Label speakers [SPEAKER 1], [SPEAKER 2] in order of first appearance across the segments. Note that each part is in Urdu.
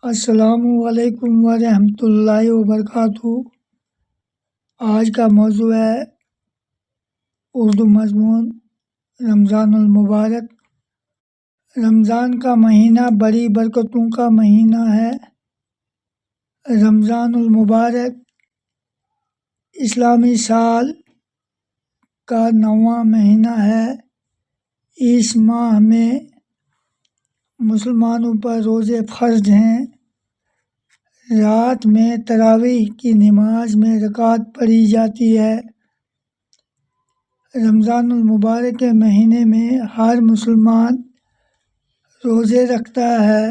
[SPEAKER 1] السلام علیکم ورحمۃ اللہ وبرکاتہ۔ آج کا موضوع ہے اردو مضمون رمضان المبارک۔ رمضان کا مہینہ بڑی برکتوں کا مہینہ ہے۔ رمضان المبارک اسلامی سال کا 9واں مہینہ ہے۔ اس ماہ میں مسلمانوں پر روزے فرض ہیں۔ رات میں تراویح کی نماز میں رکعت پڑھی جاتی ہے۔ رمضان المبارک کے مہینے میں ہر مسلمان روزے رکھتا ہے،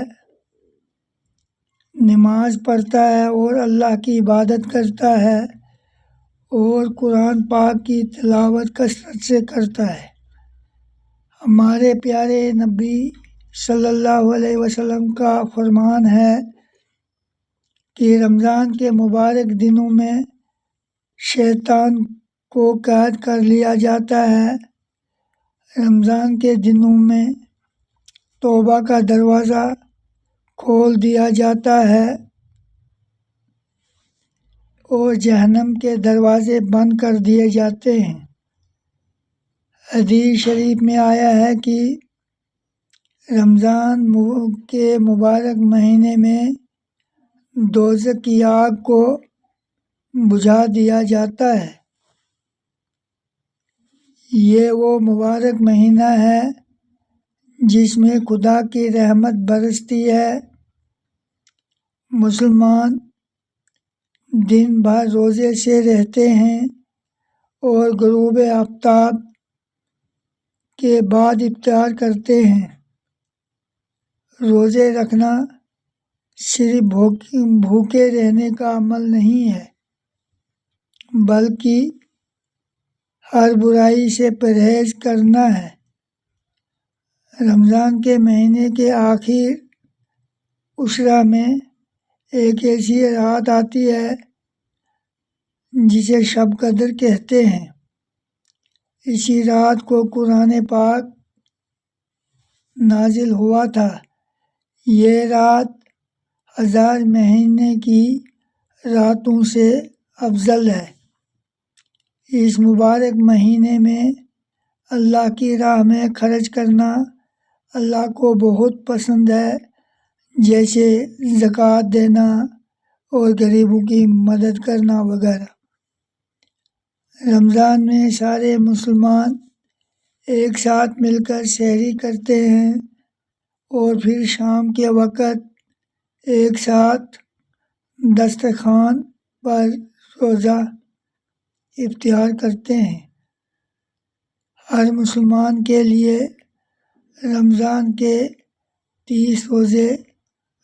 [SPEAKER 1] نماز پڑھتا ہے اور اللہ کی عبادت کرتا ہے اور قرآن پاک کی تلاوت کثرت سے کرتا ہے۔ ہمارے پیارے نبی صلی اللہ علیہ وسلم کا فرمان ہے کہ رمضان کے مبارک دنوں میں شیطان کو قید کر لیا جاتا ہے۔ رمضان کے دنوں میں توبہ کا دروازہ کھول دیا جاتا ہے اور جہنم کے دروازے بند کر دیے جاتے ہیں۔ حدیث شریف میں آیا ہے کہ رمضان کے مبارک مہینے میں دوزخ کی آگ کو بجھا دیا جاتا ہے۔ یہ وہ مبارک مہینہ ہے جس میں خدا کی رحمت برستی ہے۔ مسلمان دن بھر روزے سے رہتے ہیں اور غروب آفتاب کے بعد افطار کرتے ہیں۔ روزے رکھنا صرف بھوکے رہنے کا عمل نہیں ہے، بلکہ ہر برائی سے پرہیز کرنا ہے۔ رمضان کے مہینے کے آخر عشرہ میں ایک ایسی رات آتی ہے جسے شب قدر کہتے ہیں۔ اسی رات کو قرآن پاک نازل ہوا تھا۔ یہ رات 1000 مہینے کی راتوں سے افضل ہے۔ اس مبارک مہینے میں اللہ کی راہ میں خرچ کرنا اللہ کو بہت پسند ہے، جیسے زکوٰۃ دینا اور غریبوں کی مدد کرنا وغیرہ۔ رمضان میں سارے مسلمان ایک ساتھ مل کر سحری کرتے ہیں اور پھر شام کے وقت ایک ساتھ دسترخوان پر روزہ افطار کرتے ہیں۔ ہر مسلمان کے لیے رمضان کے 30 روزے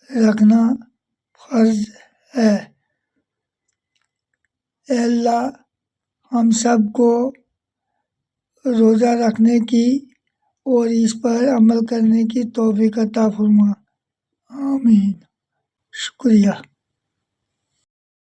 [SPEAKER 1] رکھنا فرض ہے۔ اے اللہ ہم سب کو روزہ رکھنے کی اور اس پر عمل کرنے کی توفیق عطا فرما۔ آمین۔ شکریہ۔